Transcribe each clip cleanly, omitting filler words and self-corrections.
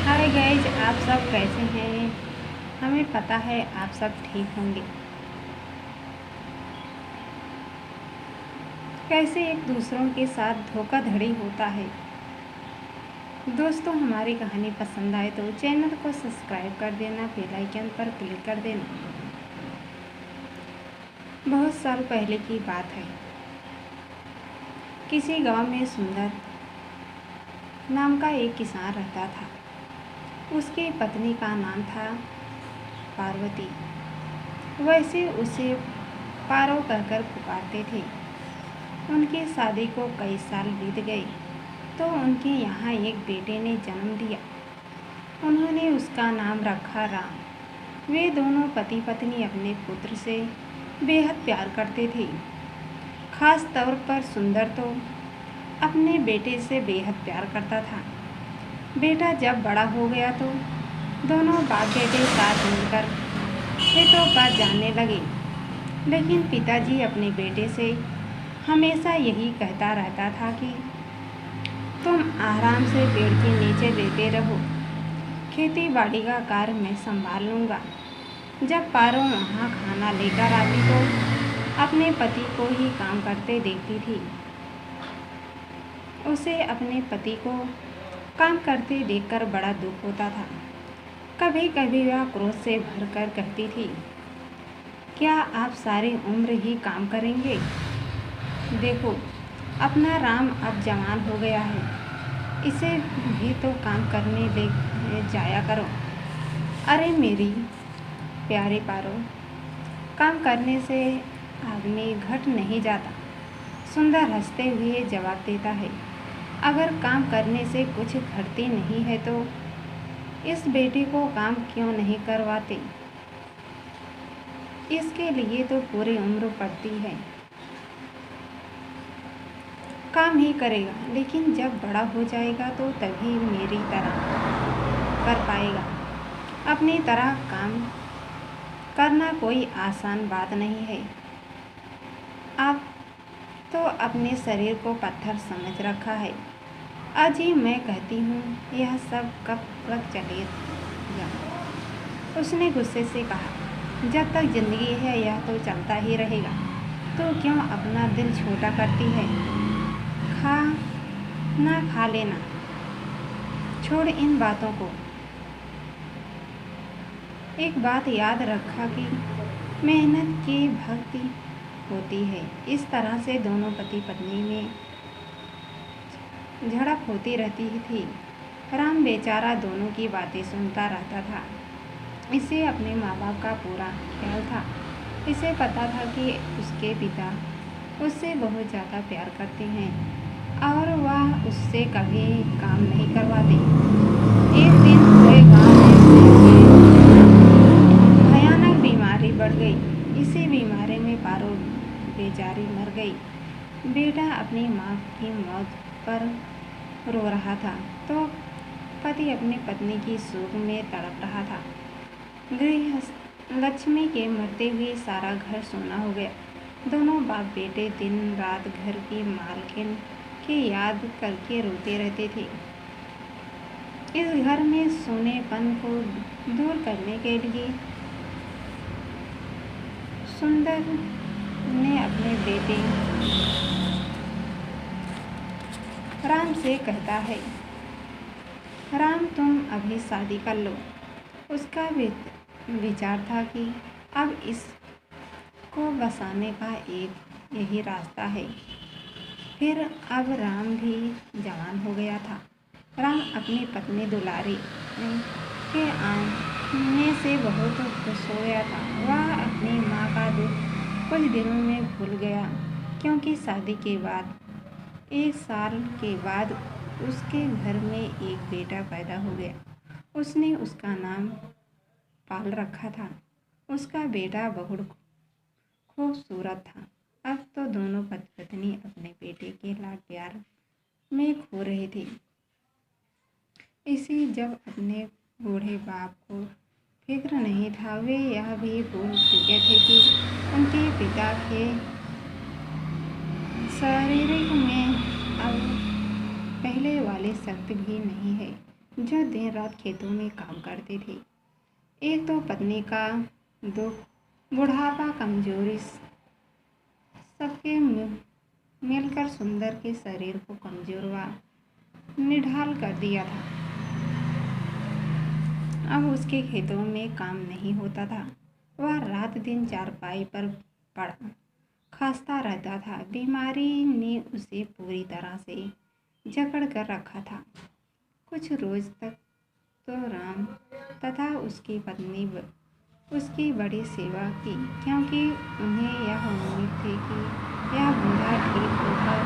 Hi guys, आप सब कैसे हैं। हमें पता है आप सब ठीक होंगे। कैसे एक दूसरों के साथ धोखाधड़ी होता है। दोस्तों, हमारी कहानी पसंद आए तो चैनल को सब्सक्राइब कर देना, बेल आइकन पर क्लिक कर देना। बहुत साल पहले की बात है। किसी गांव में सुंदर नाम का एक किसान रहता था। उसकी पत्नी का नाम था पार्वती। वैसे उसे पारो कहकर पुकारते थे। उनकी शादी को कई साल बीत गए तो उनके यहाँ एक बेटे ने जन्म दिया। उन्होंने उसका नाम रखा राम। वे दोनों पति पत्नी अपने पुत्र से बेहद प्यार करते थे। खास तौर पर सुंदर तो अपने बेटे से बेहद प्यार करता था। बेटा जब बड़ा हो गया तो दोनों बाप बेटे साथ मिलकर खेतों पर जाने लगे। लेकिन पिताजी अपने बेटे से हमेशा यही कहता रहता था कि तुम आराम से पेड़ के नीचे लेटे रहो, खेती बाड़ी का कार्य मैं संभाल लूँगा। जब पारो वहाँ खाना लेकर आती तो अपने पति को ही काम करते देखती थी। उसे अपने पति को काम करते देखकर बड़ा दुख होता था। कभी कभी वह क्रोध से भरकर कहती थी, क्या आप सारी उम्र ही काम करेंगे? देखो, अपना राम अब जवान हो गया है, इसे भी तो काम करने ले जाया करो। अरे मेरी प्यारी पारो, काम करने से आदमी घट नहीं जाता। सुंदर हंसते हुए जवाब देता है, अगर काम करने से कुछ घटती नहीं है तो इस बेटे को काम क्यों नहीं करवाते? इसके लिए तो पूरी उम्र पड़ती है, काम ही करेगा, लेकिन जब बड़ा हो जाएगा तो तभी मेरी तरह कर पाएगा। अपनी तरह काम करना कोई आसान बात नहीं है। आप तो अपने शरीर को पत्थर समझ रखा है। आज ही मैं कहती हूँ, यह सब कब तक चलेगा? उसने गुस्से से कहा, जब तक जिंदगी है यह तो चलता ही रहेगा। तो क्यों अपना दिल छोटा करती है? खा लेना, छोड़ इन बातों को। एक बात याद रखा कि मेहनत की भक्ति होती है। इस तरह से दोनों पति पत्नी में झड़प होती रहती थी। राम बेचारा दोनों की बातें सुनता रहता था। इसे अपने माँ बाप का पूरा ख्याल था। इसे पता था कि उसके पिता उससे बहुत ज़्यादा प्यार करते हैं और वह उससे कभी काम नहीं करवाते। एक दिन पूरे गांव में भयानक बीमारी बढ़ गई। इसी बीमारी में पारो बेचारी मर गई। बेटा अपनी माँ की मौत पर रो रहा था तो पति अपनी पत्नी की शोक में तड़प रहा था। गृह लक्ष्मी के मरते हुए सारा घर सोना हो गया। दोनों बाप बेटे दिन रात घर की मालकिन की याद करके रोते रहते थे। इस घर में सोनेपन को दूर करने के लिए सुंदर ने अपने बेटे राम से कहता है, राम तुम अभी शादी कर लो। उसका विचार था कि अब इसको बसाने का एक यही रास्ता है। फिर अब राम भी जवान हो गया था। राम अपनी पत्नी दुलारी के आने से बहुत खुश हो गया था। वह अपनी माँ का दुख कुछ दिनों में भूल गया, क्योंकि शादी के बाद 1 साल के बाद उसके घर में एक बेटा पैदा हो गया। उसने उसका नाम पाल रखा था। उसका बेटा बहुत खूबसूरत था। अब तो दोनों पति पत्नी अपने बेटे के लाड प्यार में खो रहे थे। इसी जब अपने बूढ़े बाप को फिक्र नहीं था, वे यह भी भूल चुके थे कि उनके पिता के शारीरिक में अब पहले वाली शक्ति भी नहीं है। जो दिन रात खेतों में काम करते थे। एक तो पत्नी का दुख, बुढ़ापा, कमजोरी सबके मिलकर सुंदर के शरीर को कमजोर व निढाल कर दिया था। अब उसके खेतों में काम नहीं होता था। वह रात दिन चारपाई पर पड़ा खांसता रहता था। बीमारी ने उसे पूरी तरह से जकड़ कर रखा था। कुछ रोज तक तो राम तथा उसकी पत्नी उसकी बड़ी सेवा की, क्योंकि उन्हें यह उम्मीद थी कि यह बूढ़ा ठीक होकर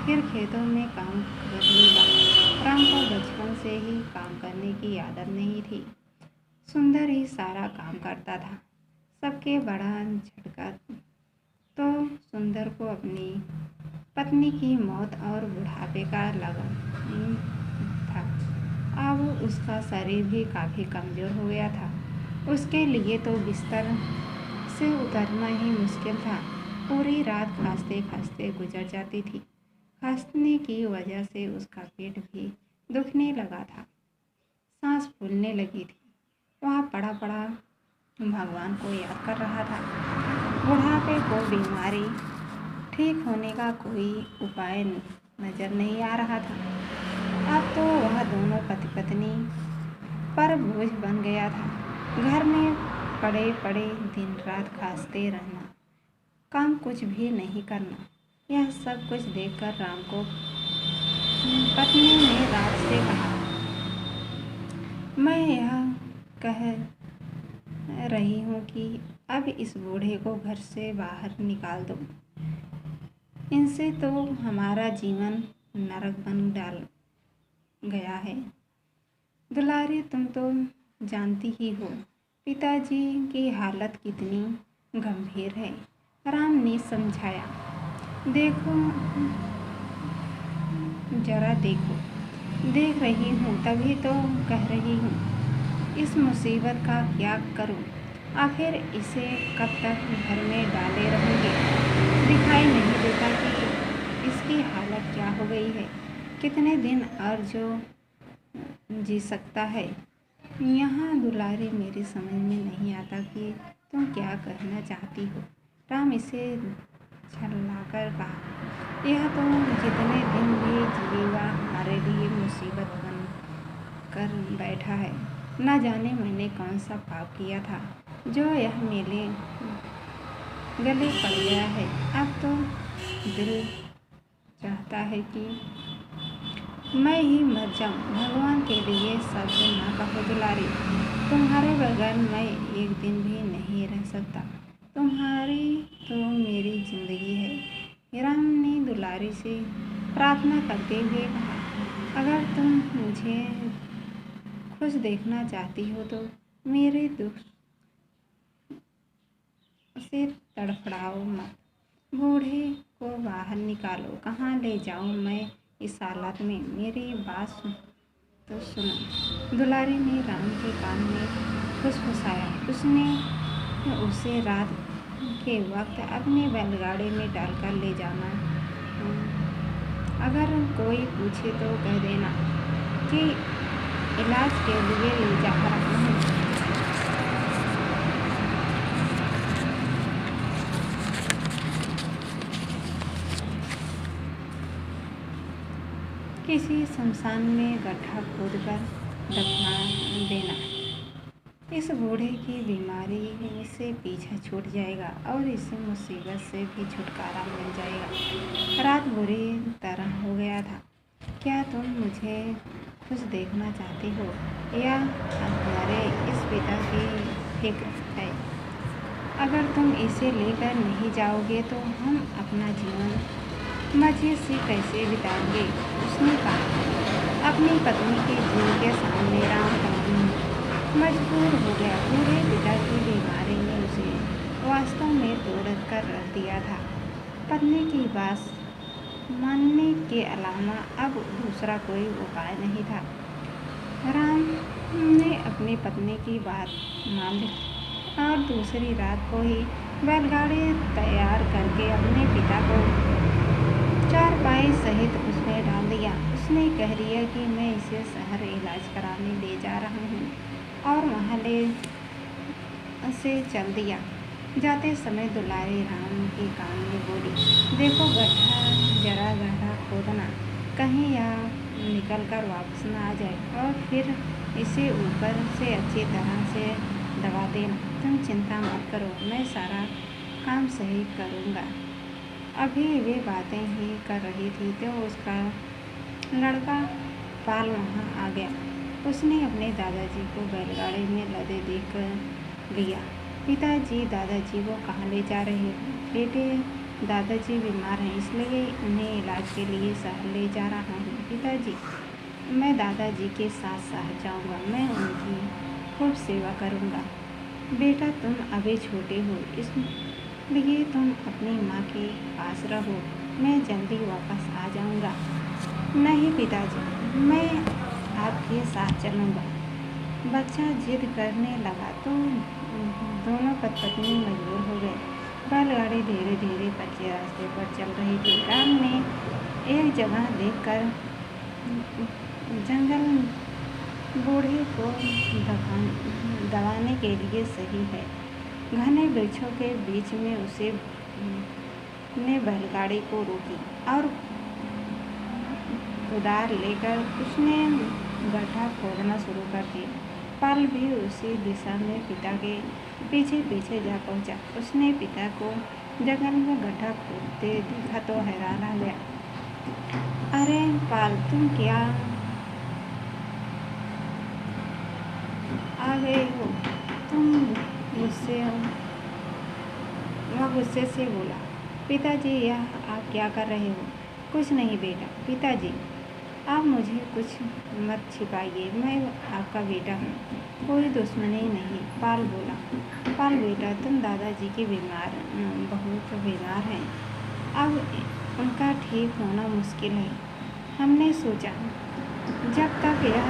फिर खेतों में काम कर लेगा। राम को बचपन से ही काम करने की आदत नहीं थी। सुंदर ही सारा काम करता था। सबके बड़ा झटका तो सुंदर को अपनी पत्नी की मौत और बुढ़ापे का लगा था। अब उसका शरीर भी काफ़ी कमज़ोर हो गया था। उसके लिए तो बिस्तर से उतरना ही मुश्किल था। पूरी रात खांसते खांसते गुजर जाती थी। खांसने की वजह से उसका पेट भी दुखने लगा था। सांस फूलने लगी थी। वह पड़ा पड़ा भगवान को याद कर रहा था। बुढ़ापे को बीमारी ठीक होने का कोई उपाय नजर नहीं आ रहा था। अब तो वह दोनों पति पत्नी पर बोझ बन गया था। घर में पड़े पड़े दिन रात खांसते रहना, काम कुछ भी नहीं करना। यह सब कुछ देखकर राम को पत्नी ने रात से कहा, मैं यह कह रही हूँ कि अब इस बूढ़े को घर से बाहर निकाल दो। इनसे तो हमारा जीवन नरक बन डाल गया है। दुलारी, तुम तो जानती ही हो पिताजी की हालत कितनी गंभीर है। राम ने समझाया। देखो, जरा देखो, देख रही हूँ तभी तो कह रही हूँ। इस मुसीबत का क्या करूँ? आखिर इसे कब तक घर में डाले रहेंगे? दिखाई नहीं देता कि इसकी हालत क्या हो गई है। कितने दिन और जो जी सकता है। यहाँ दुलारी, मेरी समझ में नहीं आता कि तुम क्या कहना चाहती हो। राम इसे झल्लाकर कहा, यह तो जितने दिन भी जिएगा हमारे लिए मुसीबत बन कर बैठा है। न जाने मैंने कौन सा पाप किया था जो यह मेरे गले पड़ गया है। अब तो दिल चाहता है कि मैं ही मर जाऊं। भगवान के लिए शब्द न कहो दुलारी। तुम्हारे बगैर मैं एक दिन भी नहीं रह सकता। तुम्हारी तो मेरी जिंदगी है। राम ने दुलारी से प्रार्थना करते हुए कहा, अगर तुम मुझे खुश देखना चाहती हो तो मेरे दुख से तड़फड़ाओ मत। बूढ़े को बाहर निकालो। कहाँ ले जाऊँ मैं इस हालत में? मेरी बात तो सुनो। दुलारी ने राम के कान में फुसफुसाया। उसने उसे रात के वक्त अपनी बैलगाड़ी में डालकर ले जाना। अगर कोई पूछे तो कह देना कि इलाज के लिए ले जा रहा हूँ। किसी शमशान में गड्ढा खोदकर दफना देना। इस बूढ़े की बीमारी से पीछा छूट जाएगा और इस मुसीबत से भी छुटकारा मिल जाएगा। रात बुरी तरह हो गया था। क्या तुम मुझे खुश देखना चाहती हो या तुम्हारे इस पिता की फिक्र है? अगर तुम इसे लेकर नहीं जाओगे तो हम अपना जीवन मजे से कैसे बिताएंगे? उसने कहा। अपनी पत्नी के दिल के सामने राम मजबूर हो गया। बूढ़े पिता की बीमारी ने उसे वास्तव में तोड़ कर रख दिया था। पत्नी की बात मानने के अलावा अब दूसरा कोई उपाय नहीं था। राम ने अपनी पत्नी की बात मान ली और दूसरी रात को ही बैलगाड़ी तैयार करके अपने पिता को चारपाई सहित उसमें डाल दिया। उसने कह दिया कि मैं इसे शहर इलाज कराने ले जा रहा हूँ और वहाँ ले से चल दिया। जाते समय दुलारी राम के कान में बोली, देखो गड्ढा जरा गहरा खोदना, कहीं यह निकल कर वापस न आ जाए, और फिर इसे ऊपर से अच्छी तरह से दबा देना। तुम चिंता मत करो, मैं सारा काम सही करूँगा। अभी वे बातें ही कर रही थी तो उसका लड़का पाल वहाँ आ गया। उसने अपने दादाजी को बैलगाड़ी में लदे देख लिया। पिताजी, दादाजी को कहाँ ले जा रहे हो? बेटे, दादाजी बीमार हैं, इसलिए उन्हें इलाज के लिए शहर ले जा रहा हूँ। पिताजी, मैं दादाजी के साथ शहर जाऊँगा, मैं उनकी खूब सेवा करूँगा। बेटा, तुम अभी छोटे हो, इसलिए तुम अपनी माँ के पास रहो, मैं जल्दी वापस आ जाऊँगा। नहीं पिताजी, मैं आपके साथ चलूँगा। बच्चा जिद करने लगा तो दोनों पत्नी मजबूर हो गए। बैलगाड़ी धीरे धीरे कच्चे रास्ते पर चल रही थी। राम ने एक जगह देखकर जंगल बूढ़े को दबाने के लिए सही है। घने वृक्षों के बीच में उसे ने बैलगाड़ी को रोकी और कुदार लेकर उसने गड्ढा खोदना शुरू कर दिया। पाल भी उसी दिशा में पिता के पीछे पीछे जा पहुंचा। उसने पिता को जंगल में गड्ढा खोदते देखा तो हैरान आ गया। अरे पाल, तुम क्या आ गए हो? तुम गुस्से हो? वह गुस्से से बोला, पिताजी, यह आप क्या कर रहे हो? कुछ नहीं बेटा। पिताजी, आप मुझे कुछ मत छिपाइए, मैं आपका बेटा हूँ, कोई दुश्मनी नहीं। पाल बोला, पाल बेटा, तुम दादाजी के बहुत बीमार हैं, अब उनका ठीक होना मुश्किल है। हमने सोचा जब तक यह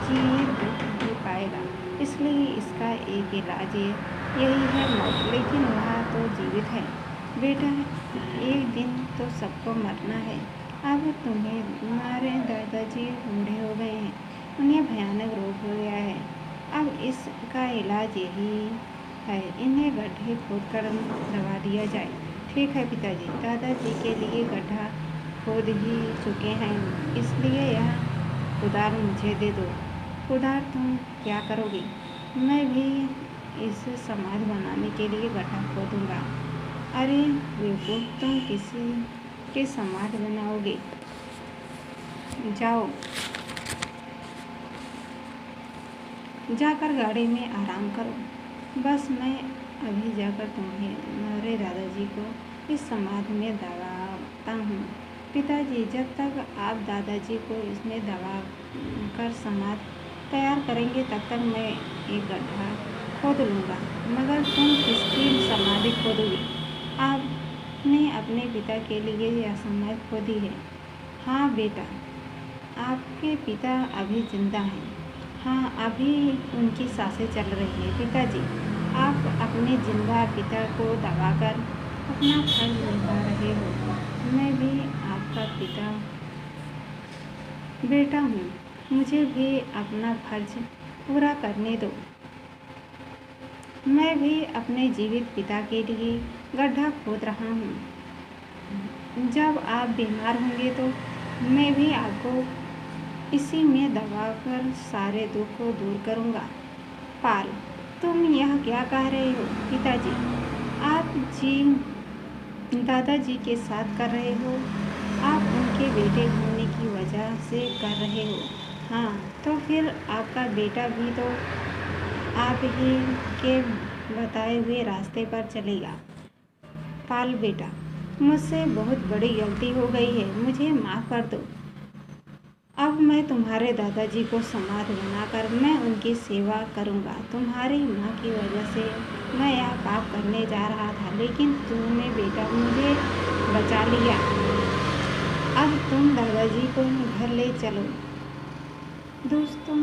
जी पाएगा, इसलिए इसका एक इलाज यही है मौत, लेकिन वह तो जीवित है। बेटा, एक दिन तो सबको मरना है। अब तुम्हारे दादाजी बूढ़े हो गए हैं, उन्हें भयानक रोग हो गया है। अब इसका इलाज यही है, इन्हें गड्ढे खोदकर दबा दिया जाए। ठीक है पिताजी, दादाजी के लिए गड्ढा खोद ही चुके हैं, इसलिए यह कुदार मुझे दे दो। कुदार तुम क्या करोगे? मैं भी इस समाधि बनाने के लिए गड्ढा खोदूंगा। अरे बेवकूफ, तुम किसी के समाधि बनाओगे? जाओ, जाकर गाड़ी में आराम करो। बस मैं अभी जाकर तुम्हारे दादाजी को इस समाधि में दबाता हूँ। पिताजी, जब तक आप दादाजी को इसमें दबा कर समाधि तैयार करेंगे, तब तक मैं एक गड्ढा खोद लूँगा। मगर तुम किसकी समाधि खोदोगे? आपने अपने पिता के लिए यह समाधि खोदी है। हाँ बेटा, आपके पिता अभी जिंदा हैं। हाँ, अभी उनकी सांसें चल रही हैं। पिताजी, आप अपने जिंदा पिता को दबाकर अपना फर्ज निभा रहे हो। मैं भी आपका पिता बेटा हूँ, मुझे भी अपना फर्ज पूरा करने दो। मैं भी अपने जीवित पिता के लिए गड्ढा खोद रहा हूँ। जब आप बीमार होंगे तो मैं भी आपको इसी में दबाकर सारे दुख को दूर करूँगा। पाल, तुम यह क्या कह रहे हो? पिताजी, आप दादाजी के साथ कर रहे हो, आप उनके बेटे होने की वजह से कर रहे हो। हाँ, तो फिर आपका बेटा भी तो आप ही के बताए हुए रास्ते पर चलेगा। पाल बेटा, मुझसे बहुत बड़ी गलती हो गई है, मुझे माफ़ कर दो। अब मैं तुम्हारे दादाजी को समाधि बनाकर मैं उनकी सेवा करूंगा। तुम्हारी माँ की वजह से मैं यह पाप करने जा रहा था, लेकिन तुमने बेटा मुझे बचा लिया। अब तुम दादाजी को घर ले चलो। दोस्तों,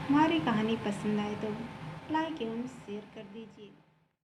हमारी कहानी पसंद आए तो लाइक एवं शेयर कर दीजिए।